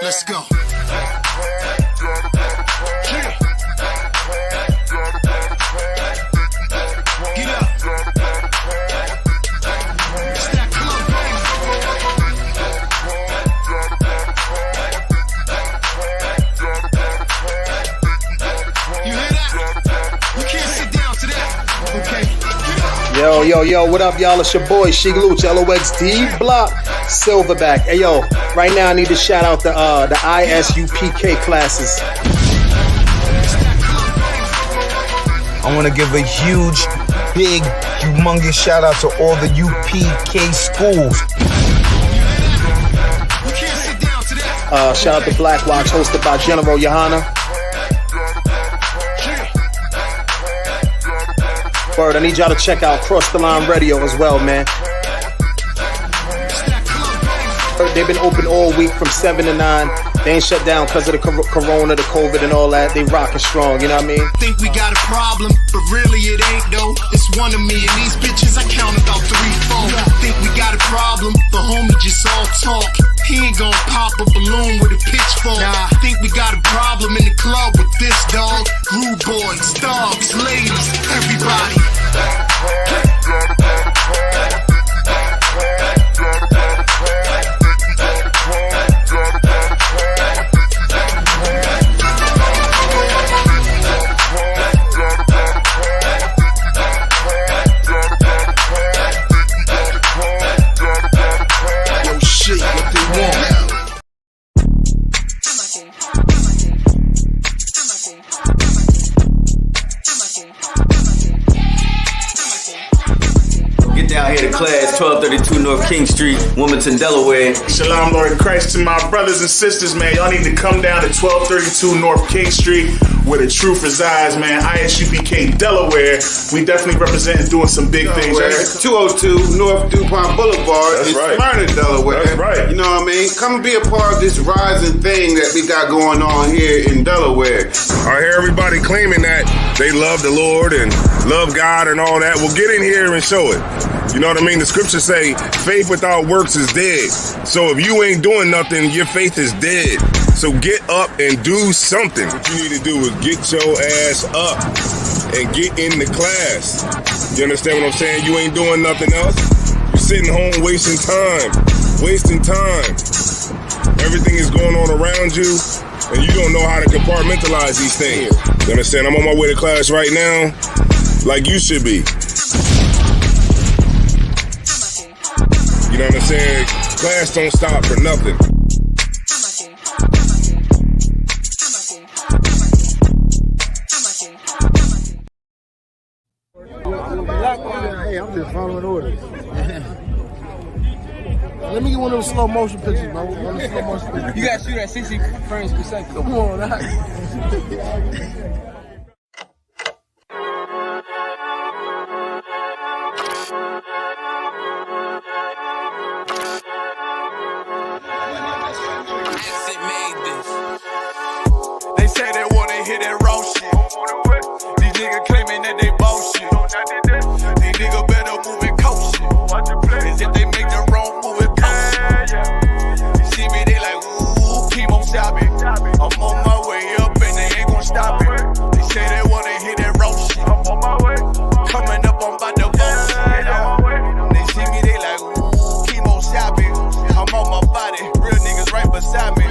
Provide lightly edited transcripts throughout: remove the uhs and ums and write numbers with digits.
Let's go. Get up. Stack club, you hear that? You can't sit down to that. Okay. Yo, what up, y'all? It's your boy, Sheik Luch, LOXD Block, Silverback. Hey, yo, right now I need to shout out the ISUPK classes. I want to give a huge, big, humongous shout out to all the UPK schools. Shout out to Black Watch, hosted by General Johanna. Word, I need y'all to check out Cross the Line Radio as well, man. They've been open all week from 7 to 9. They ain't shut down because of the corona, the COVID and all that. They rockin' strong, you know what I mean? Think we got a problem, but really it ain't though. It's one of me and these bitches, I count about 3, 4. Think we got a problem, but homie just all talk. He ain't gon' pop a balloon with a pitchfork. Nah, think we got a problem in the club with this dog. Rude boys, dogs, ladies, everybody. Down here to class, 1232 North King Street, Wilmington, Delaware. Shalom, Lord Christ, to my brothers and sisters, man. Y'all need to come down to 1232 North King Street, where the truth resides, man. ISUPK, Delaware. We definitely representing doing some big things. 202 North DuPont Boulevard in Smyrna, Delaware. That's right. You know what I mean? Come and be a part of this rising thing that we got going on here in Delaware. I hear everybody claiming that they love the Lord and love God and all that. Well, get in here and show it. You know what I mean? The scriptures say faith without works is dead. So if you ain't doing nothing, your faith is dead. So get up and do something. What you need to do is get your ass up and get in the class. You understand what I'm saying? You ain't doing nothing else. You're sitting home wasting time. Everything is going on around you, and you don't know how to compartmentalize these things. You understand? I'm on my way to class right now, like you should be. You know what I'm saying? Class don't stop for nothing. Hey, I'm just following orders. Let me get one of those slow motion pictures, man. One of the slow motion pictures. You gotta shoot at 60 frames per second. Come on, that. They say they wanna hit that raw shit. These niggas claiming that they bullshit. These niggas better move and coach shit. Cause if they make the wrong move, it cost shit. You see me, they like, ooh, chemo shopping. I'm on my way up and they ain't gon' stop it. They say they wanna hit that raw shit. Coming up, I'm about to bullshit. They see me, they like, ooh, chemo shopping. I'm on my body, real niggas right beside me.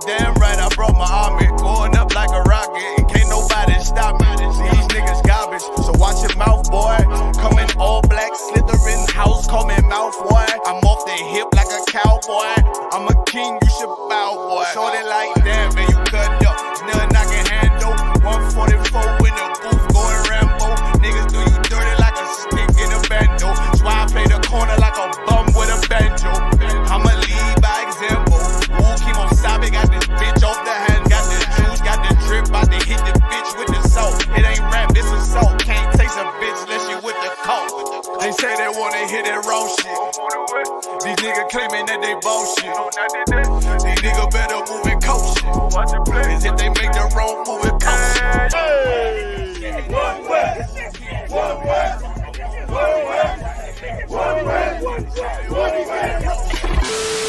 Damn right, I brought my army, going up like a rocket, and can't nobody stop me. These niggas garbage, so watch your mouth, boy. Coming all black, slithering house, call me mouth, boy. I'm off the hip like a cowboy. I'm a king, you should bow, boy. Shorty like that, man, you cut up. Nothing I can handle. 144 in the booth, going Rambo. Niggas do you dirty like a stick in a bando. That's why I play the corner like a bum with a banjo. I'ma lead by example. Chemo Sabe got this bitch off the hand, got the juice, got the drip, about to hit the bitch with the salt. It ain't rap, it's assault. Can't taste a bitch unless you with the coke. They say they wanna hit that raw shit. These niggas claiming that they bullshit. These niggas better move and coach shit. Cause if they make the wrong move, it cost shit. One way, one way, one way, one way, one way.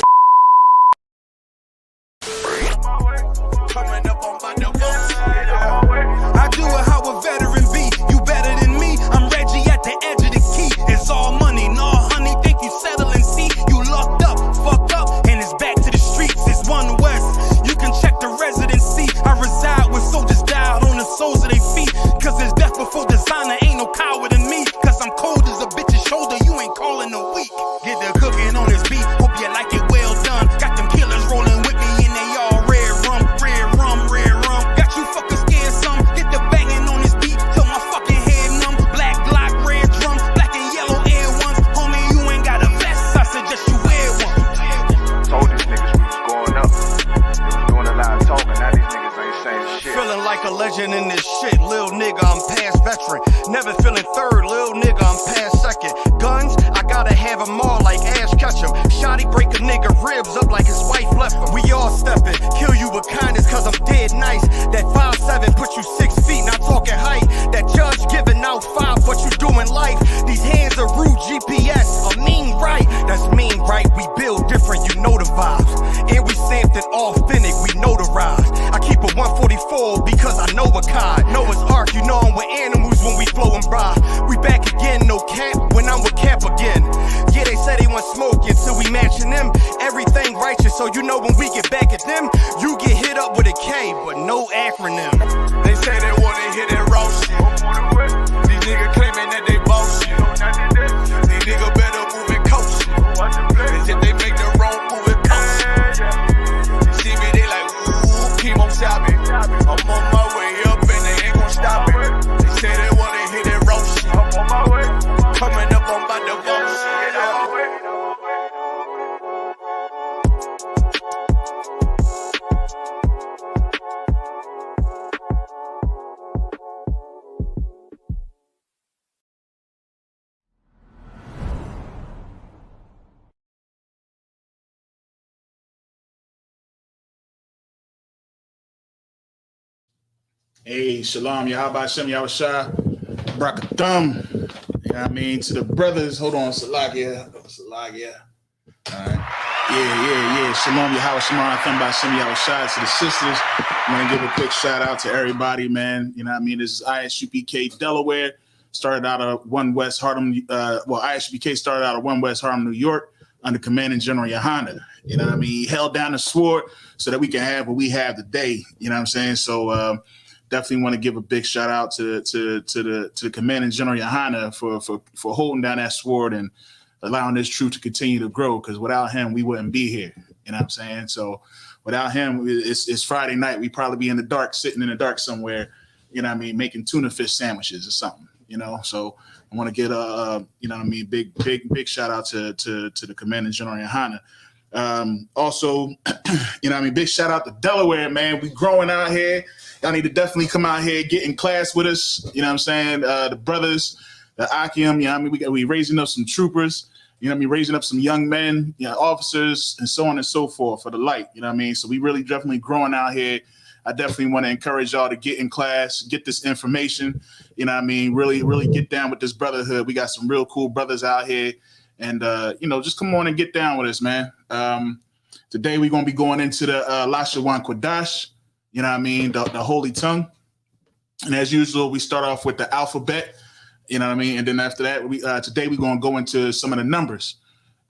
body, break a nigga ribs up like his wife left him. We all steppin', kill you with kindness cause I'm dead nice. That 5'7" put you 6 feet, not talking height. That judge giving out 5, but you doing life. These hands are rude GPS, a mean right. That's mean right, we build different, you know the vibes. And we stamped it authentic, we notarized. I keep a 144 because I know a kind. Noah's Ark, you know I'm with animals when we flowin' by. We back again, no cap, when I'm with Cap again. Yeah, they say they want smoking, so we matching them. Everything righteous, so you know when we get back at them, you get hit up with a K, but no acronym. They say they wanna hear that raw shit. These niggas claiming that they boss shit. These niggas better move and coach shit. As if they make the wrong move and coach shit. You see me, they like, ooh, keep on shopping. I'm on my way up and they ain't gon' stop it. They say they wanna hear that raw shit. Coming up on my divorce. Hey, Shalom, Yahaba Shem Yahushua, Brakathum. You know what I mean? To the brothers, hold on, Salagia. All right. Yeah. Shalom, Yahweh Shema, Thumb by Shem Yahushua. To the sisters, I want to give a quick shout out to everybody, man. You know what I mean? This is ISUPK Delaware. Started out of 1 West Harlem. ISUPK started out of 1 West Harlem, New York, under Commanding General Yohana. You know what I mean? He held down the sword so that we can have what we have today. You know what I'm saying? So, definitely want to give a big shout out to the Commanding General Yohana for holding down that sword and allowing this truth to continue to grow. Because without him, we wouldn't be here. You know what I'm saying? So without him, it's Friday night. We'd probably be in the dark, sitting in the dark somewhere. You know what I mean? Making tuna fish sandwiches or something. You know, so I want to get you know what I mean, big shout out to the Commanding General Yohana. Also, you know what I mean, big shout out to Delaware, man. We growing out here. Y'all need to definitely come out here, get in class with us. You know what I'm saying? The brothers, the Akim, you know what I mean? We raising up some troopers, you know what I mean? Raising up some young men, you know, officers, and so on and so forth for the light. You know what I mean? So we really definitely growing out here. I definitely want to encourage y'all to get in class, get this information. You know what I mean? Really get down with this brotherhood. We got some real cool brothers out here. And, you know, just come on and get down with us, man. Today we're going to be going into the Lashawan Qadash. You know what I mean? The Holy Tongue. And as usual, we start off with the alphabet. You know what I mean? And then after that, today we're going to go into some of the numbers.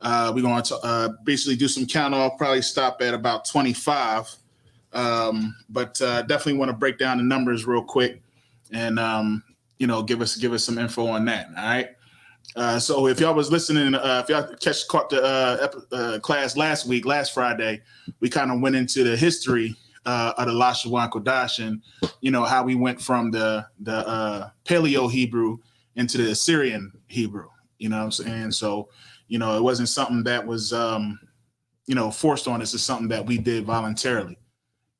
We're going to basically do some count off, probably stop at about 25. But definitely want to break down the numbers real quick and, you know, give us some info on that. All right. So if y'all was listening, if y'all caught the class last Friday, we kind of went into the history of the Lashawan Qadash and, you know, how we went from the Paleo Hebrew into the Assyrian Hebrew, you know what I'm saying? So, you know, it wasn't something that was, you know, forced on us. It's something that we did voluntarily,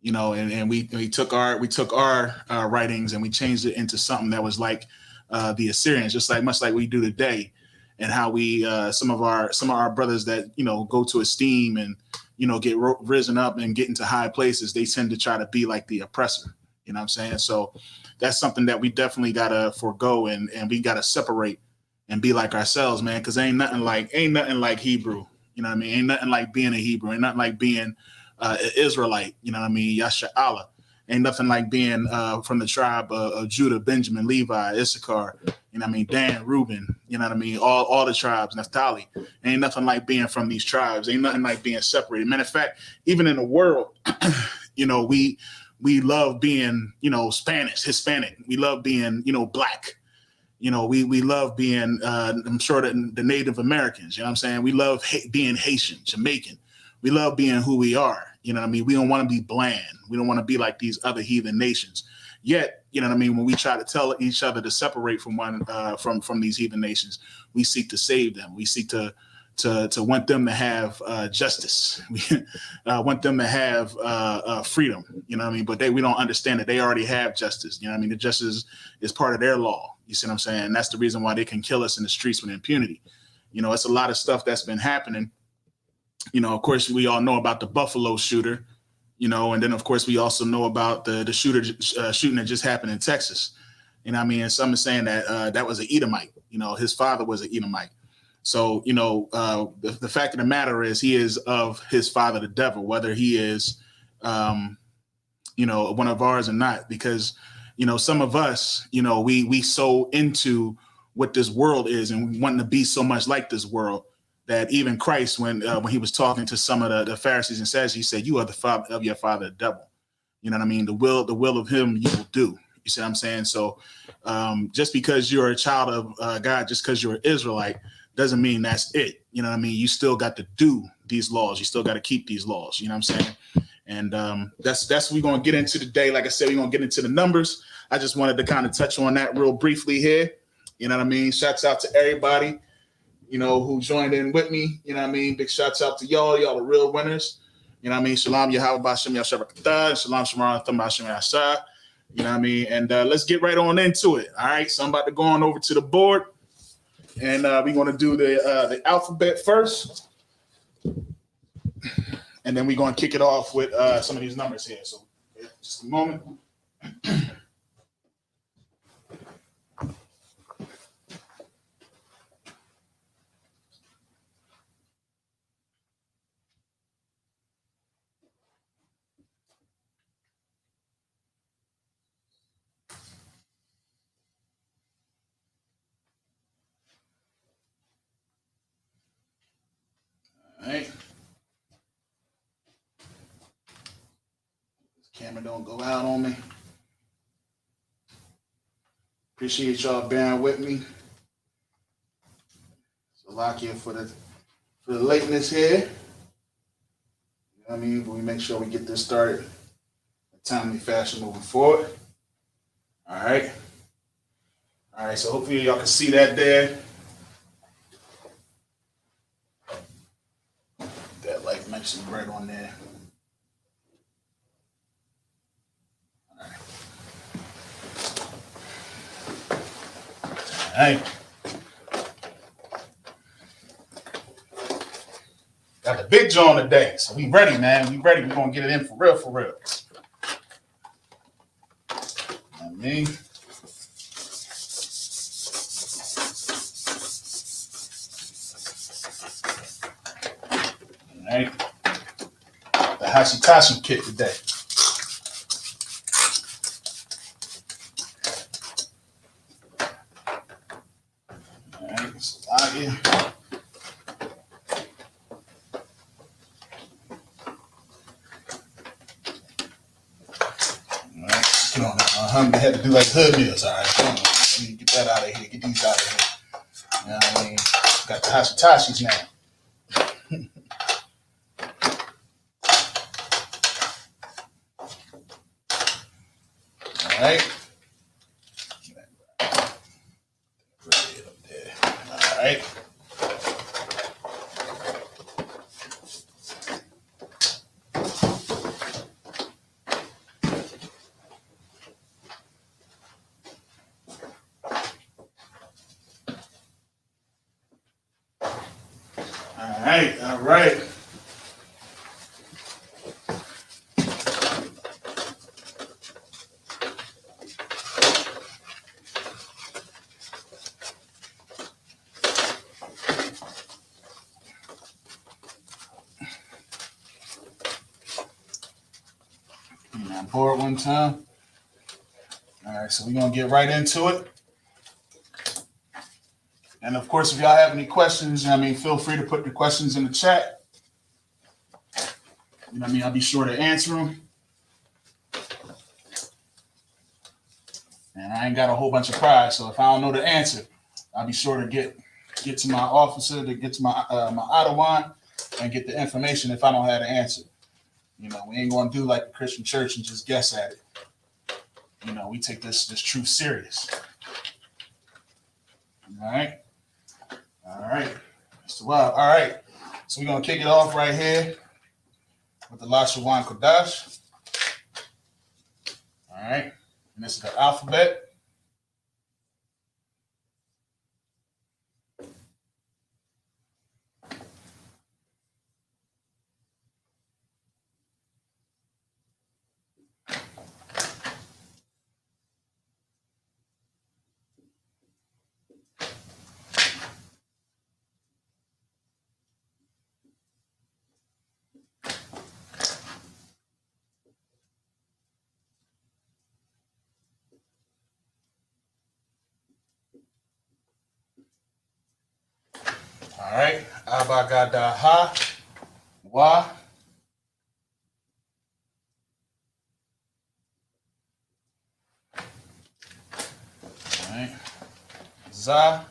you know, and we took our writings and we changed it into something that was like the Assyrians, just like much like we do today, and how we some of our brothers that, you know, go to esteem and, you know, get risen up and get into high places, they tend to try to be like the oppressor. You know what I'm saying? So that's something that we definitely gotta forego and we gotta separate and be like ourselves, man. Because ain't nothing like Hebrew. You know what I mean? Ain't nothing like being a Hebrew. Ain't nothing like being an Israelite. You know what I mean? Yasha Allah. Ain't nothing like being from the tribe of Judah, Benjamin, Levi, Issachar, you know what I mean, Dan, Reuben, you know what I mean, all the tribes, Naphtali. Ain't nothing like being from these tribes. Ain't nothing like being separated. Matter of fact, even in the world, you know, we love being, you know, Spanish, Hispanic. We love being, you know, Black. You know, we love being, I'm sure that the Native Americans, you know what I'm saying? We love being Haitian, Jamaican. We love being who we are. You know what I mean? We don't want to be bland. We don't want to be like these other heathen nations. Yet, you know what I mean? When we try to tell each other to separate from from these heathen nations, we seek to save them. We seek to want them to have justice. We want them to have freedom. You know what I mean? But we don't understand that they already have justice. You know what I mean? The justice is part of their law. You see what I'm saying? And that's the reason why they can kill us in the streets with impunity. You know, it's a lot of stuff that's been happening. Of course, we all know about the Buffalo shooter, and then of course we also know about the shooter shooting that just happened in Texas. And some are saying that that was an Edomite. His father was an Edomite. So the fact of the matter is he is of his father, the devil, whether he is one of ours or not, because some of us we so into what this world is and we want to be so much like this world that even Christ, when he was talking to some of the Pharisees and Sadducees, he said, "You are the father of your father, the devil." You know what I mean? The will of him you will do. You see what I'm saying? So just because you're a child of God, just because you're an Israelite, doesn't mean that's it. You know what I mean? You still got to do these laws. You still got to keep these laws. You know what I'm saying? And that's what we're going to get into today. Like I said, we're going to get into the numbers. I just wanted to kind of touch on that real briefly here. You know what I mean? Shouts out to everybody, who joined in with me. You know what I mean? Big shouts out to y'all. Y'all the real winners. You know what I mean? Shalom Yahweh Bashem Lashawan Qadash. Shalom Shemar Thumb Bashem Yashah. You know what I mean? And let's get right on into it. All right. So I'm about to go on over to the board. And we're going to do the alphabet first. And then we're going to kick it off with some of these numbers here. So just a moment. All right. This camera don't go out on me. Appreciate y'all bearing with me. So lock in for the lateness here. You know what I mean? But we make sure we get this started in a timely fashion moving forward. All right. All right. So hopefully y'all can see that there. That light mentioned right on there. All right. All right. Got the big John today, so we ready, man. We ready. We're gonna get it in for real, for real. You know what I mean? All right. The Hashitashi kit today. All right, so out here. They had to do like hood meals. All right, let me get that out of here. Get these out of here. You know what I mean? Got the Hashitashis now. All right. All right. All right. I'm bored one time. All right, so we're gonna get right into it. And of course, if y'all have any questions, feel free to put the questions in the chat. You know what I mean? I'll be sure to answer them. And I ain't got a whole bunch of pride, so if I don't know the answer, I'll be sure to get to my officer, to get to my Ottawa, and get the information if I don't have the answer. We ain't gonna do like the Christian church and just guess at it. We take this truth serious. All right. All right. So, all right. So we're gonna kick it off right here with the Lashawan Qadash. All right. And this is the alphabet. All right. Abagadaha. Wa. All right. Za.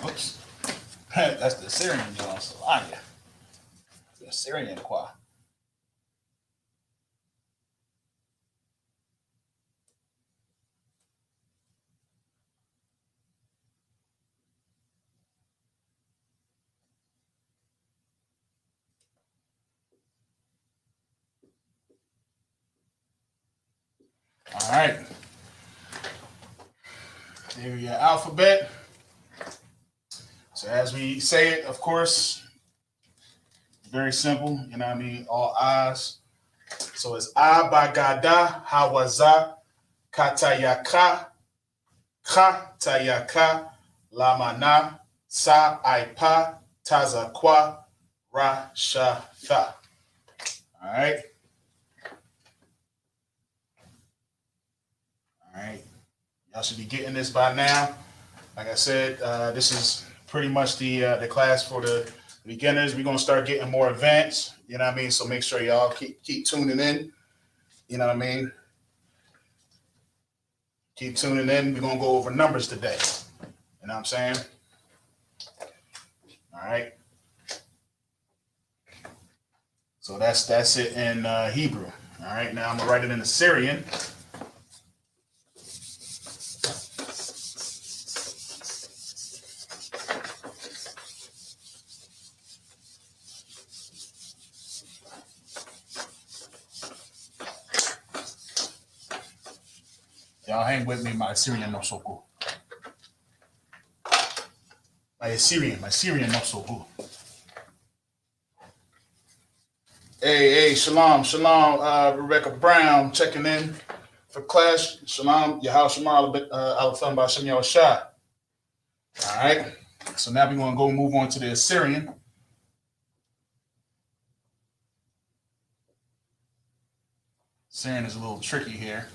Oops. That's the Syrian John Salaya. The Syrian choir. All right. There your alphabet. So as we say it, of course, very simple. You know what I mean? All eyes. So it's Abagada, Hawaza, Katayaka, Katayaka, Lamana, Sa Aipa, Tazakwa, Rashatha. All right. All right. Y'all should be getting this by now. Like I said, this is pretty much the class for the beginners. We're gonna start getting more advanced. You know what I mean? So make sure y'all keep tuning in. You know what I mean? Keep tuning in. We're gonna go over numbers today. You know what I'm saying? All right. So that's it in Hebrew. All right. Now I'm gonna write it in Assyrian. Y'all hang with me, my Assyrian not so good. My Assyrian not so good. Hey, shalom, Rebecca Brown checking in for class. Shalom, Yahal Shamal, Alafam Bashem Yahushua. All right, so now we're going to go move on to the Assyrian. Assyrian is a little tricky here.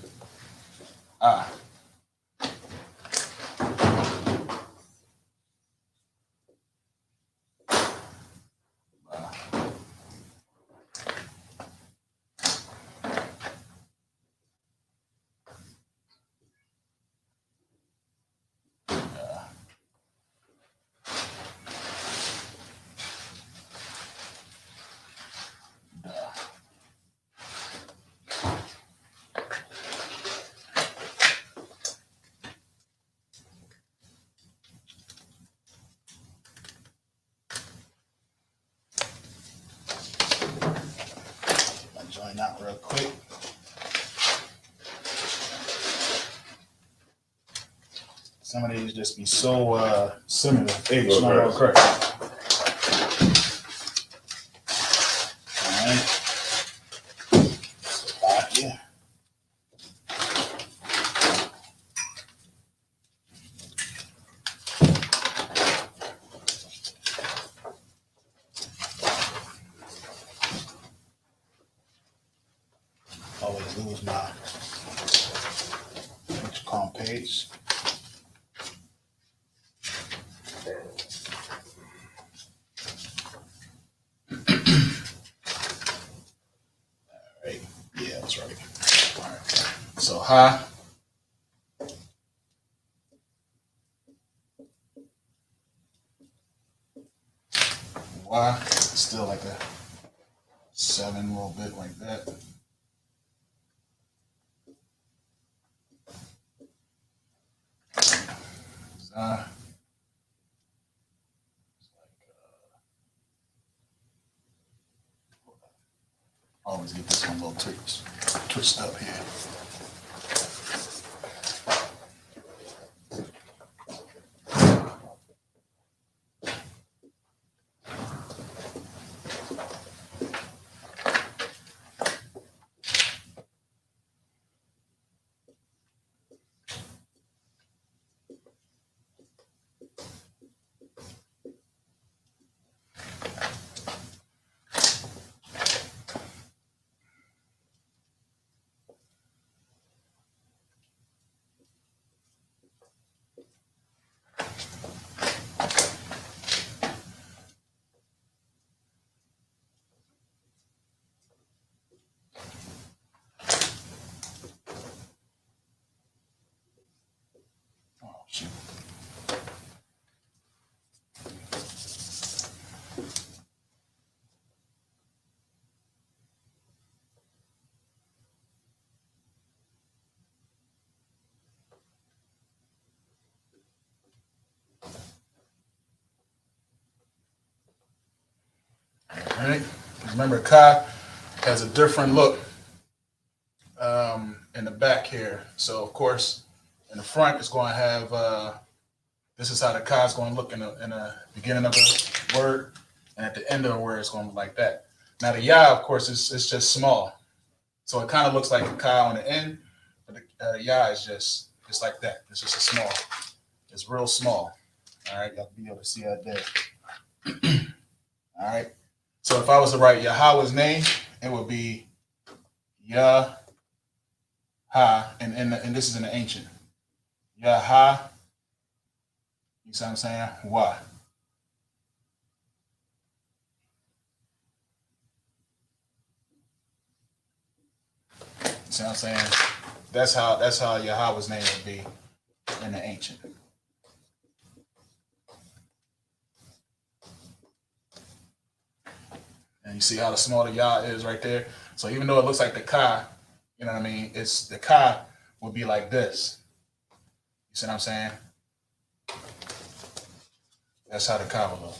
Join out real quick. Some of these just be so similar. Hey, it's not all correct. All right. Yeah. page. Right. Yeah, that's right. All right. So ha. Y. Still like a 7, a little bit like that. Always get this one a little twitched up here. Shoot. All right. Remember, Ka has a different look in the back here. So, of course, in the front, it's going to have, this is how the Ka is going to look in the beginning of the word, and at the end of the word, it's going to look like that. Now, the Ya, of course, it's just small. So it kind of looks like a Ka on the end, but the Ya is just like that. It's just a small. It's real small. All right, y'all be able to see that there. All right. So if I was to write Yahweh's name, it would be Yah, and this is in the ancient. Yah, you see what I'm saying? Why? You see what I'm saying? That's how Yahweh's name would be in the ancient. And you see how the small the Yah is right there? So even though it looks like the Ka, you know what I mean? It's the Ka would be like this. You see what I'm saying? That's how the Ka would look.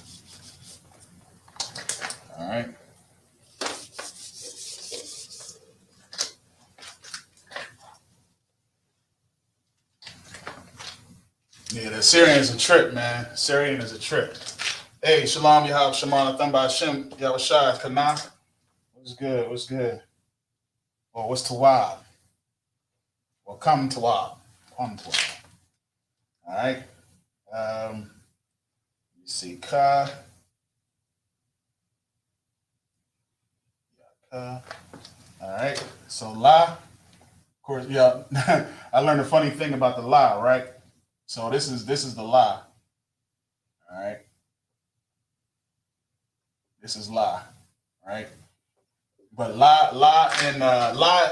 All right. Yeah, the Syrian is a trip, man. Syrian is a trip. Hey, Shalom, Yahab, Shemana, Thumba Hashem, Yahushua, Kana. What's good? What's good? Well, what's Tawab? Well, come Tawab. Come Tawab. All right. You see Ka. All right. So La. Of course, yeah. I learned a funny thing about the La, right? So this is the La. All right. This is La, right? But La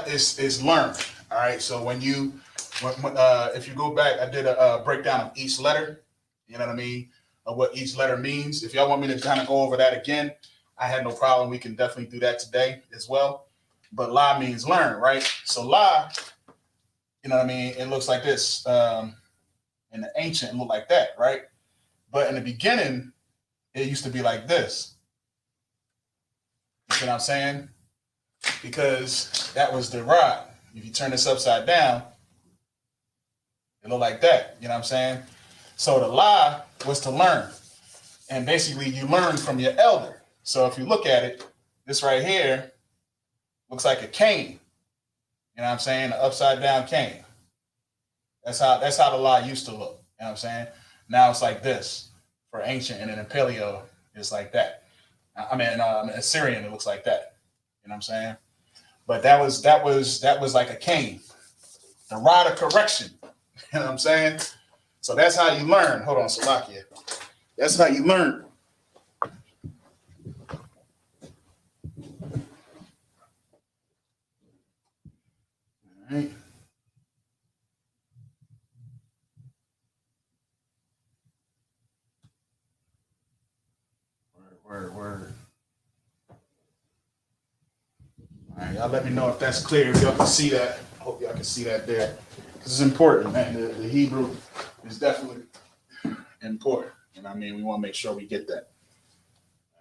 is learned. All right. So when if you go back, I did a breakdown of each letter. You know what I mean? Of what each letter means. If y'all want me to kind of go over that again, I had no problem. We can definitely do that today as well. But La means learn, right? So La, you know what I mean? It looks like this. In the ancient, it looked like that, right? But in the beginning, it used to be like this. You see what I'm saying? Because that was the rod. If you turn this upside down, it looked like that. You know what I'm saying? So the La was to learn. And basically you learn from your elder. So if you look at it, this right here looks like a cane. You know what I'm saying? An upside down cane. That's how the La used to look. You know what I'm saying? Now it's like this for ancient, and then in paleo, it's like that. I mean, Assyrian, it looks like that. You know what I'm saying? But that was like a cane, the rod of correction. You know what I'm saying? So that's how you learn. Hold on, Salakia. That's how you learn. All right. Word. All right, y'all let me know if that's clear, if y'all can see that. Hope y'all can see that there. Because it's important, man. The Hebrew is definitely important. You know what I mean? We want to make sure we get that.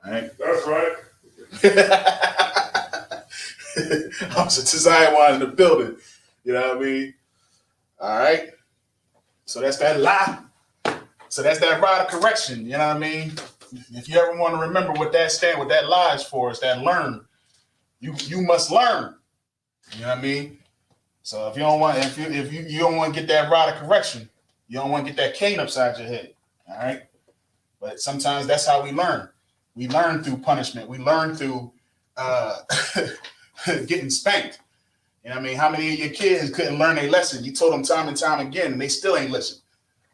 All right? That's right. Officer Tazai in the building. You know what I mean? All right. So that's that lie. So that's that rod of correction. You know what I mean? If you ever want to remember what that lie is for, it's that learn. You must learn. You know what I mean? So if you don't want you don't want to get that rod of correction, you don't want to get that cane upside your head. All right. But sometimes that's how we learn. We learn through punishment. We learn through getting spanked. You know what I mean? How many of your kids couldn't learn a lesson? You told them time and time again, and they still ain't listen.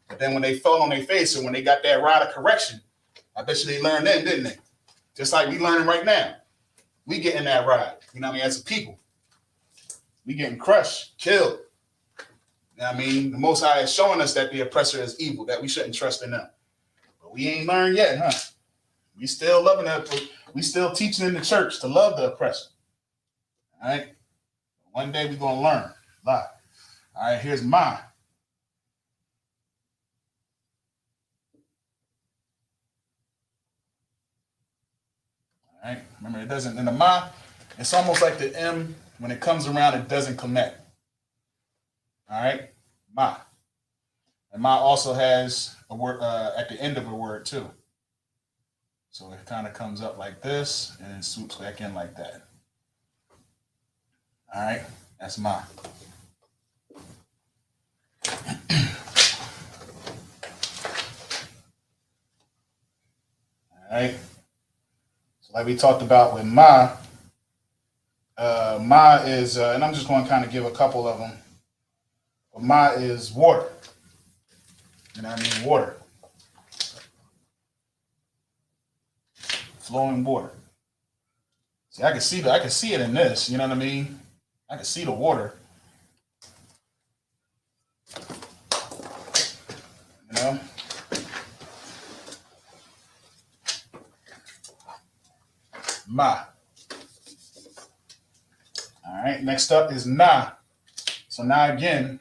But then when they fell on their face and when they got that rod of correction, I bet you they learned then, didn't they? Just like we learning right now. We getting that ride. You know what I mean? As a people. We getting crushed, killed. You know what I mean? The Most High is showing us that the oppressor is evil, that we shouldn't trust in them. But we ain't learned yet, huh? We still loving that. We still teaching in the church to love the oppressor. All right? One day we're going to learn. Lie. All right, here's mine. All right? Remember, it doesn't, in the ma, it's almost like the M, when it comes around, it doesn't connect. All right? Ma. And ma also has a word at the end of a word, too. So it kind of comes up like this and then swoops back in like that. All right? That's ma. All right? So like we talked about with ma is, and I'm just going to kind of give a couple of them. But ma is water. You know what I mean? Water. Flowing water. See, I can see it in this. You know what I mean? I can see the water. You know? Ma. All right. Next up is na. So now again,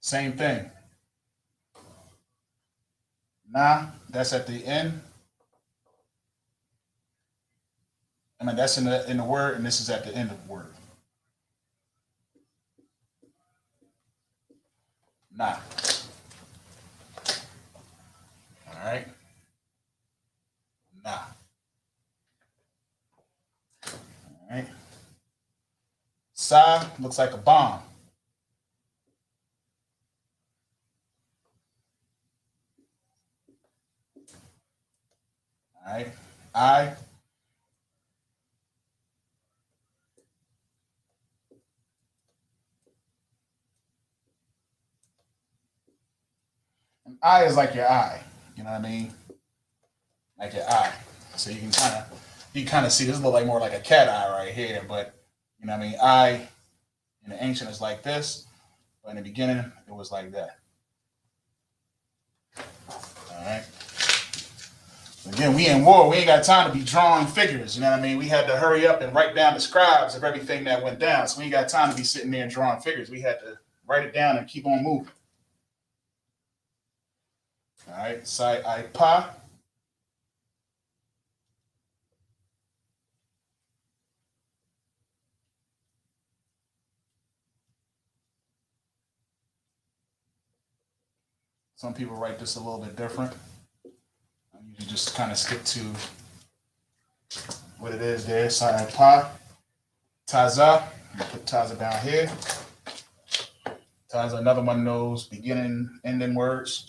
same thing. Na. That's at the end. I mean, that's in the word, and this is at the end of the word. Nah. All right. Nah. All right. Sa looks like a bomb. All right. I. An eye is like your eye. You know what I mean? Like your eye. So you can kind of see this look like more like a cat eye right here, but you know what I mean? Eye in the ancient is like this, but in the beginning it was like that. All right. Again, we in war. We ain't got time to be drawing figures. You know what I mean? We had to hurry up and write down the scribes of everything that went down. So we ain't got time to be sitting there and drawing figures. We had to write it down and keep on moving. All right. Sai I pa. Some people write this a little bit different. I usually just kind of stick to what it is there. Sai I pa. Taza. Put Taza down here. Taza, another one of those beginning, ending words.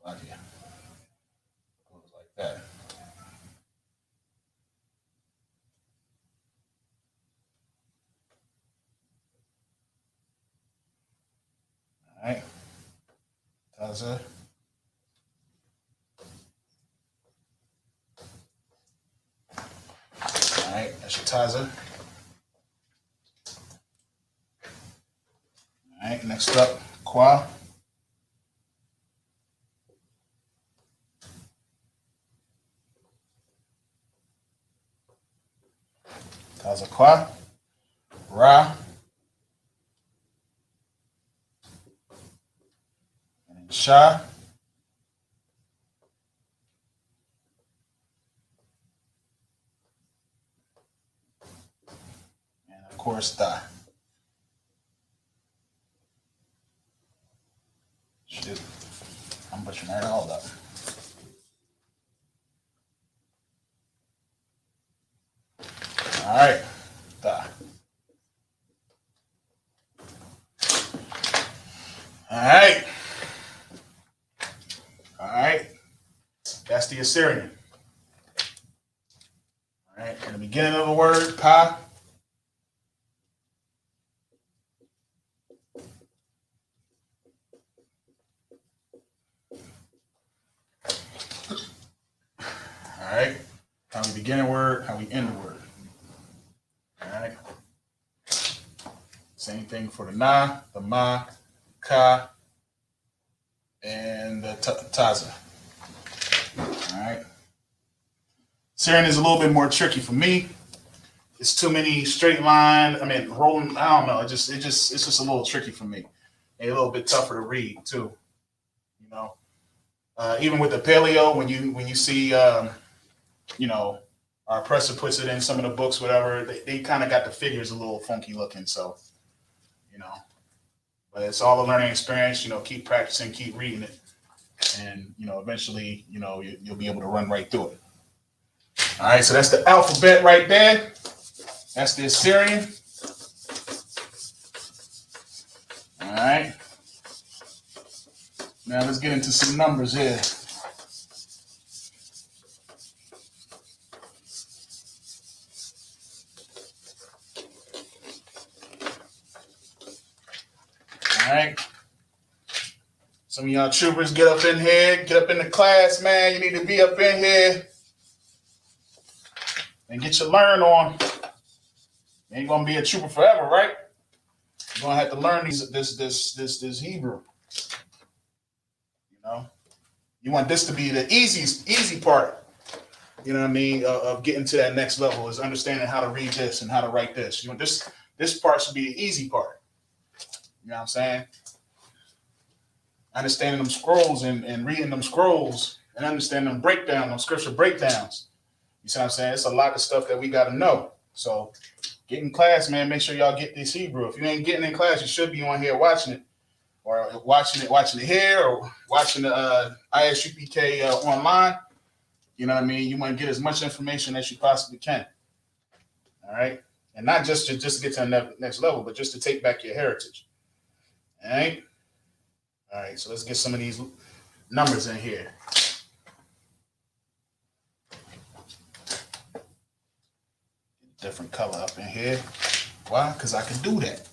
Like it goes like that. right. Taza. All right, that's your Taza. All right, next up, Qua. Taza Qua. Ra. And then Sha. And of course, Da. Shoot. I'm butchering that all up. All right. Da. All right. All right. That's the Assyrian. All right. In the beginning of the word, Pa. All right. How we begin a word, how we end a word. All right. Same thing for the Na, the Ma, Ka, and the Taza. All right. Syrian is a little bit more tricky for me. It's too many straight line. I mean, rolling. I don't know. It's just a little tricky for me. And a little bit tougher to read too. You know, even with the paleo, when you see, you know, our presser puts it in some of the books, whatever. They kind of got the figures a little funky looking. So, you know, but it's all a learning experience. You know, keep practicing, keep reading it, and you know, eventually, you know, you'll be able to run right through it. All right, so that's the alphabet right there. That's the Assyrian. All right. Now let's get into some numbers here. All right. Some of y'all troopers get up in here, get up in the class, man. You need to be up in here and get your learn on. You ain't gonna be a trooper forever, right? You're gonna have to learn this Hebrew. You know, you want this to be the easy part. You know what I mean? Of getting to that next level is understanding how to read this and how to write this. You know, this part should be the easy part. You know what I'm saying? Understanding them scrolls and reading them scrolls and understanding them breakdown, them scripture breakdowns. You see what I'm saying? It's a lot of stuff that we got to know. So get in class, man. Make sure y'all get this Hebrew. If you ain't getting in class, you should be on here watching it, or watching it here, or watching the ISUPK online. You know what I mean? You want to get as much information as you possibly can. All right, and not just to get to the next level, but just to take back your heritage. All right. All right. So let's get some of these numbers in here. Different color up in here. Why? Because I can do that.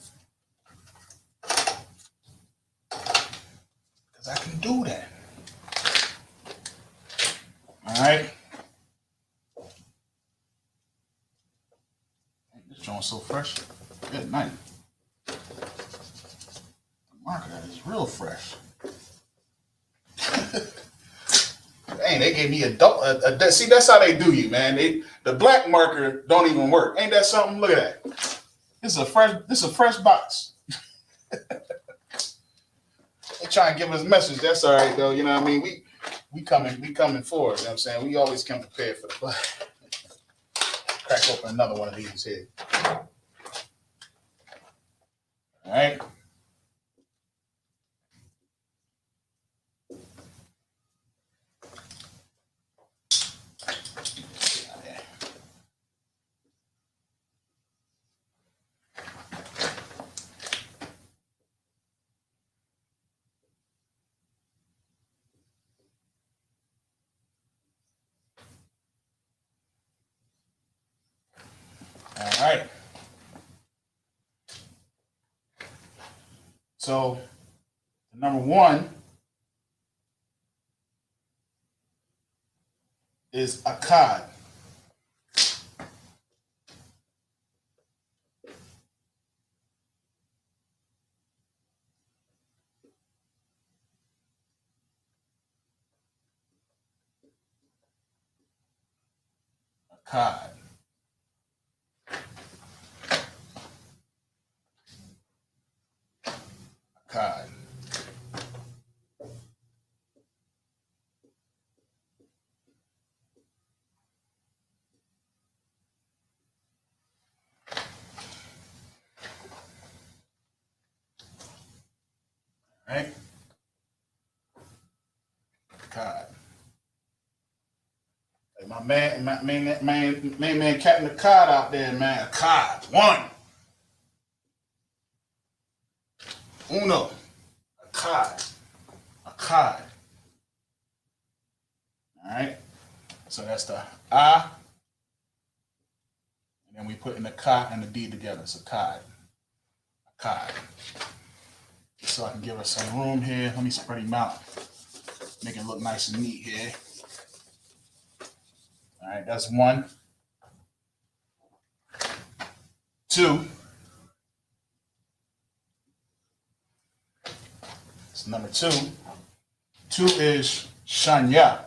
Because I can do that. All right. This joint's so fresh. Good night. The marker is real fresh. Dang, they gave me a see, that's how they do you, man. The black marker don't even work. Ain't that something? Look at that. This is a fresh box. They try and give us a message. That's all right though. You know what I mean? We coming forward. You know what I'm saying? We always come prepared for the black. Crack open another one of these here. All right. All right. So The number 1 is Akkad. Akkad. Akkad. Right? Akkad. Hey, my man, Captain Akkad out there, man. Akkad. 1. Uno. Akkad. Akkad. All right. So that's the I. And then we put in the ka and the D together. So Akkad. Akkad. So I can give us some room here. Let me spread him out. Make it look nice and neat here. All right, that's 1. 2. It's number 2. 2 is Shanya.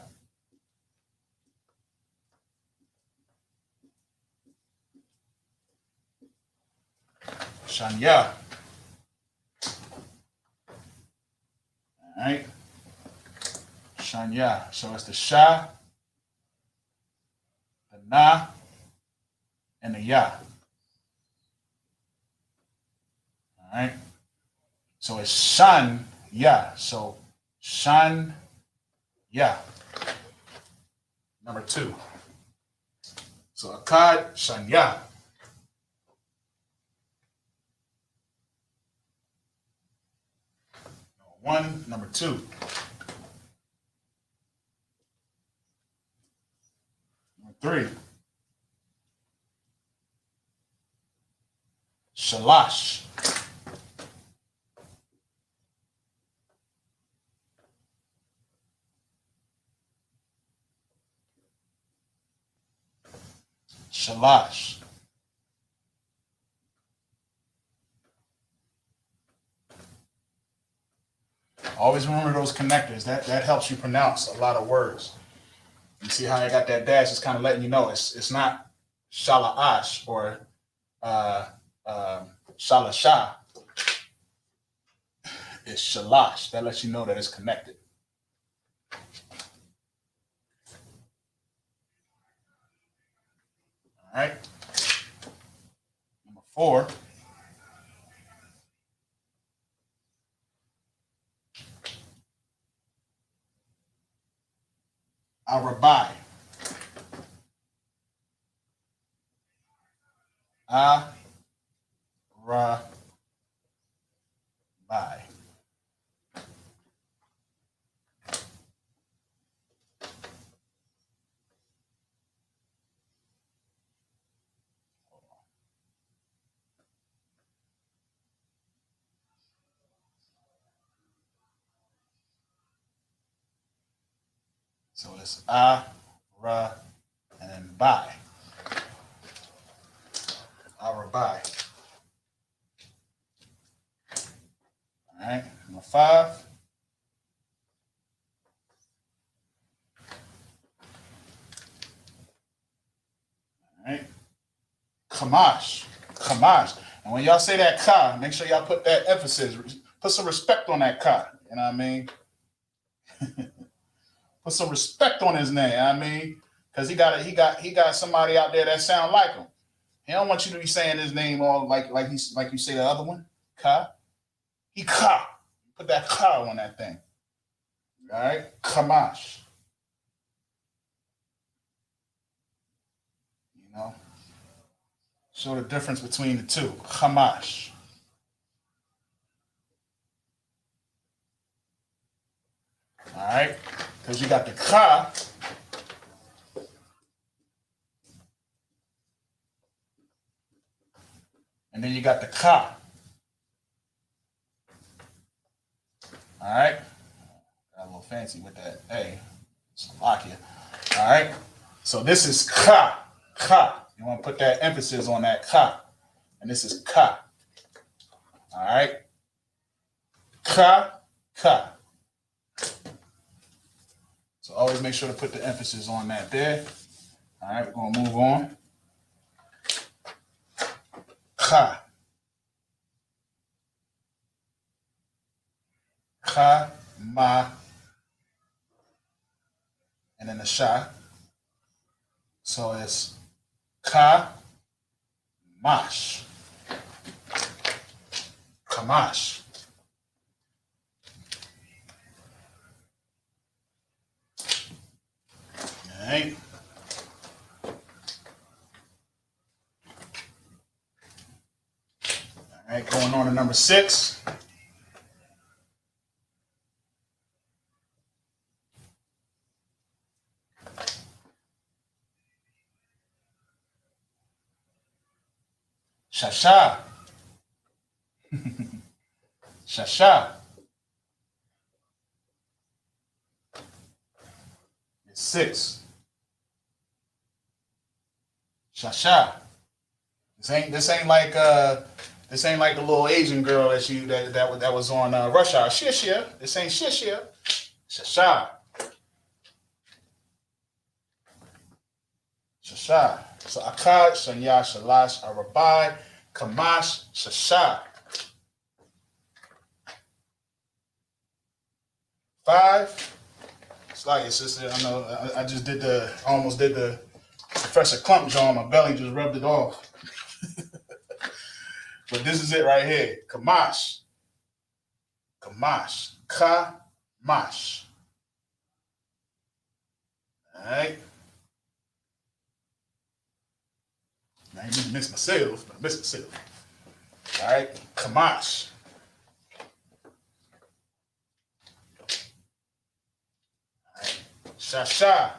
Shanya. All right. Shanya. So it's the Sha, the Na, and the Ya. All right. So it's Shan Ya. So Shan Ya. Number 2. So Akkad Shanya. 1, number 2. Number 3. Shalash. Shalash. Always remember those connectors. That helps you pronounce a lot of words. You see how I got that dash? It's kind of letting you know it's not Shalaash or Shalasha. It's Shalash. That lets you know that it's connected. All right. Number 4. Arabai. Arabai. So it's and then Bai. Arabai. All right, number 5. All right, Kamash. Kamash. And when y'all say that ka, make sure y'all put that emphasis, put some respect on that ka. You know what I mean? Put some respect on his name. I mean, because he got somebody out there that sound like him. He don't want you to be saying his name all like you say the other one. Ka. He ka. Put that ka on that thing. All right? Kamash. You know? Show the difference between the two. Kamash. All right? Because you got the ka. And then you got the ka. All right. Got a little fancy with that. Hey, Slovakia. All right. So this is ka. Ka. You want to put that emphasis on that ka. And this is ka. All right. Ka. Ka. So always make sure to put the emphasis on that there. All right. We're going to move on. Ka. Ka. Ma. And then the sha. So it's ka. Mash. Kamash. All right. All right, going on to number 6. Shasha. Shasha. It's 6. Shasha. This ain't like the little Asian girl that was on Rush Hour. Shishia. This ain't Shishia. Shasha. Shasha. So Akkad, Shanya, Shalash, Arabai, Kamash, Shasha. 5. It's like your sister. I know. I just almost did the Professor Clump jaw. My belly just rubbed it off. But this is it right here. Kamash. Kamash. Ka-mash. All right. Now I didn't miss myself, but I missed myself. All right. Kamash. All right. Shasha.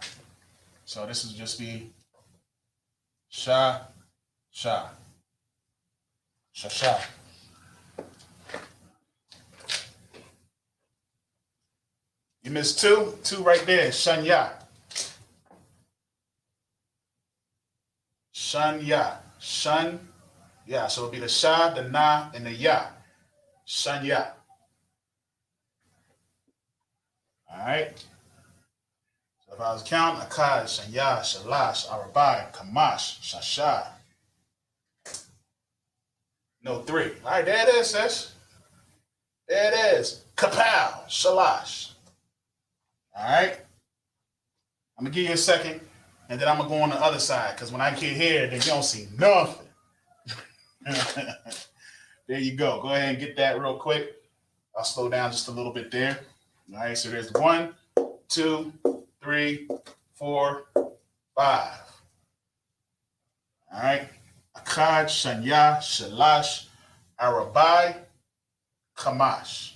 So this is just be sha, sha. Shasha. You missed 2. 2 right there. Shanya. Shanya. Shun. Yeah. So it'll be the sha, the na, and the ya. Shanya. All right. So if I was counting, Akkad, Shanya, Shalash, Arabai, Kamash, Shasha. No 3. All right, there it is, sis. There it is. Kapow, Shalash. All right. I'm going to give you a second, and then I'm going to go on the other side, because when I get here, then you don't see nothing. There you go. Go ahead and get that real quick. I'll slow down just a little bit there. All right, so there's 1, 2, 3, 4, 5. All right. Akkad, Shanya, Shalash, Arabai, Kamash.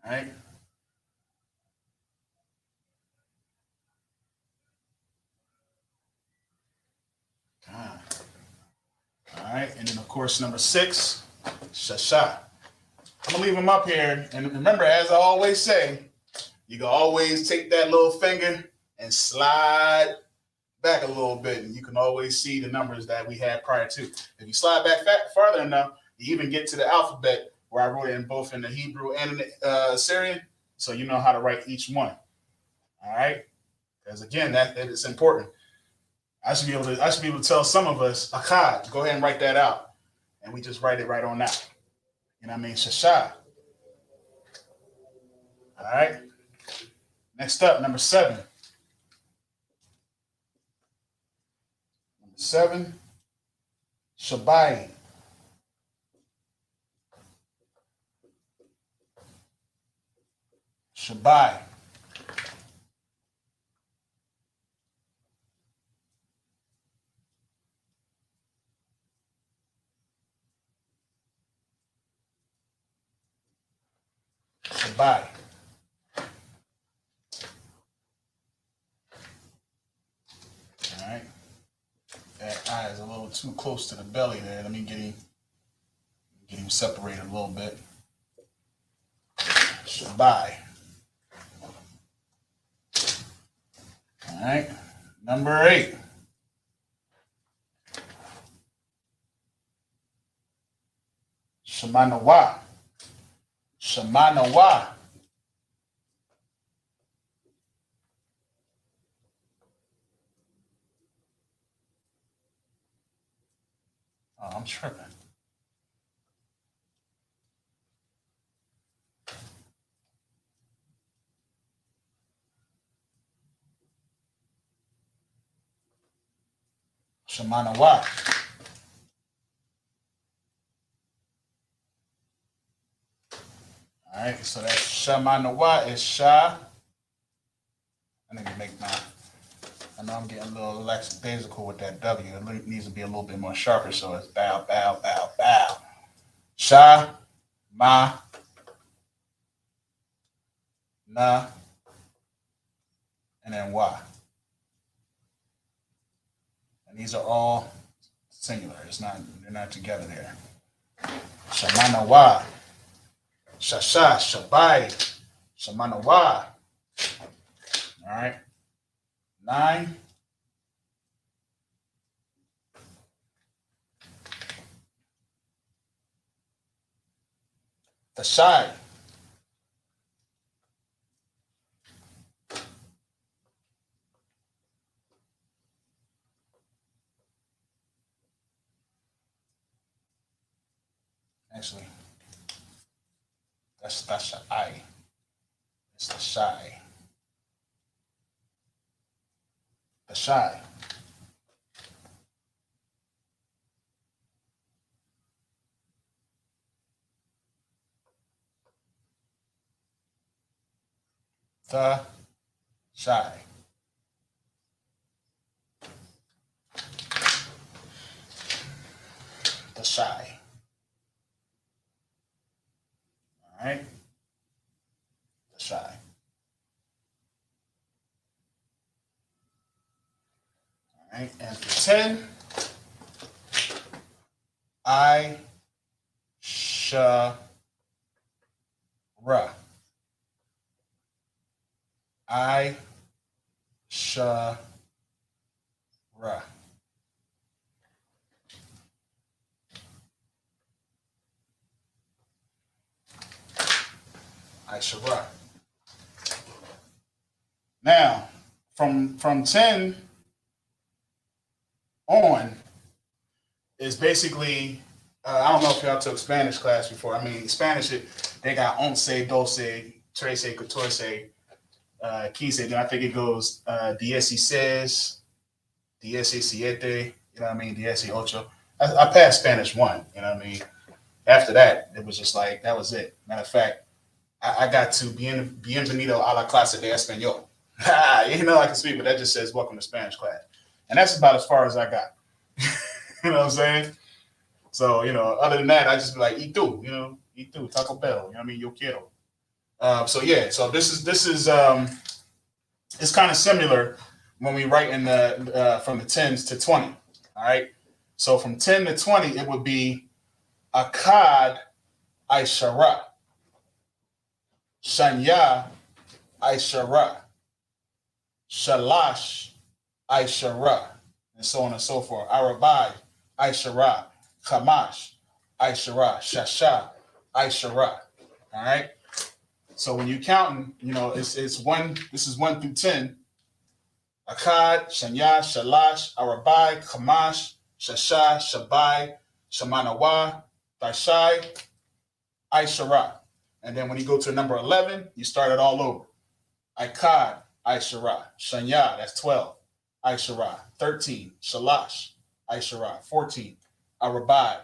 All right. All right. And then, of course, number 6, Shasha. I'm going to leave them up here. And remember, as I always say, you can always take that little finger and slide back a little bit, and you can always see the numbers that we had prior to. If you slide back farther enough, you even get to the alphabet where I wrote it in both in the Hebrew and in the Assyrian, so you know how to write each one. All right, because again, that is important. I should be able to tell some of us, Akkad, go ahead and write that out, and we just write it right on out. You know what I mean? Shasha. All right. Next up, number 7. 7, Shabai. Shabai. Shabai. All right. That eye is a little too close to the belly there. Let me get Get him separated a little bit. Shabbai. All right. Number 8. Shemanawa. Shemanawa. Oh, I'm tripping. Shemanawa. All right, so that Shemanawa is Sha. I need to make my. I know I'm getting a little lackadaisical with that W. It needs to be a little bit more sharper, so it's bow, bow, bow, bow. Sha, ma, na, and then wa. And these are all singular. They're not together there. Shamana wa. Shasha, shabai, Shamana wa. All right. 9. Tashai. Actually, that's Tashai. It's Tashai. Tashai. The shy. The shy. All right. The shy. All right. And for 10, I shara. I shara. I shara. Now, from 10 on is basically, I don't know if y'all took Spanish class before. I mean, Spanish, they got once, doce, trece, catorce, 15. Then I think it goes 16, 17, you know what I mean, 18. I passed Spanish 1, you know what I mean. After that, it was just like, that was it. Matter of fact, I got to bienvenido a la clase de español. You know, I can speak, but that just says welcome to Spanish class. And that's about as far as I got. You know what I'm saying? So, you know, other than that, I just be like, y tú, you know, y tú, Taco Bell, you know what I mean, yo quiero. So yeah, so this is it's kind of similar when we write in the from the 10s to 20. All right. So from 10 to 20, it would be Akkad Aishara, Shanya Aishara, Shalash Aishara, and so on and so forth. Arabai Aishara, Kamash Aishara, Shasha Aishara. All right. So when you're counting, you know, it's 1. This is 1 through 10. Akkad, Shanya, Shalash, Arabai, Kamash, Shasha, Shabai, Shamanawa, Tashai, Aishara. And then when you go to number 11, you start it all over. Akkad, Aishara. Shanya, that's 12. Aishara. 13. Shalash, Aishara. 14. Arabai,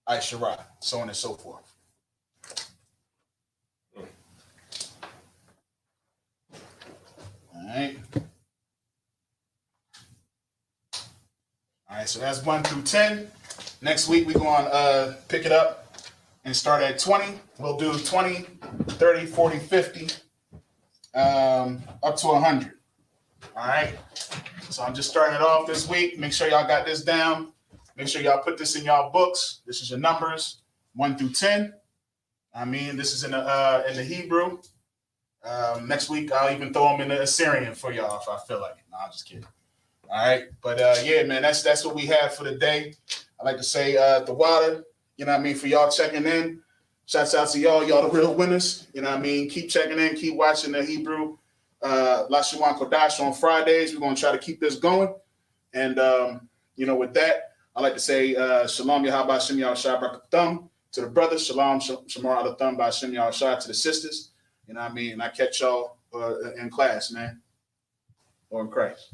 Aishara. So on and so forth. All right. All right, so that's 1 through 10. Next week, we're going to pick it up and start at 20. We'll do 20, 30, 40, 50, up to 100. All right. So I'm just starting it off this week. Make sure y'all got this down. Make sure y'all put this in y'all books. This is your numbers. 1 through 10. I mean, this is in the Hebrew. Next week, I'll even throw them in the Assyrian for y'all if I feel like it. No, I'm just kidding. All right. But yeah, man, that's what we have for the day. I like to say the water, you know what I mean, for y'all checking in. Shouts out to y'all the real winners. You know what I mean? Keep checking in, keep watching the Hebrew Lashawan Qadash on Fridays. We're going to try to keep this going. And, with that, I like to say Shalom Yahabah Shem Yahushua Barakathum to the brothers. Shalom Shamar Alathum by Shem Yahushua to the sisters. You know what I mean? And I catch y'all in class, man. Or in Christ.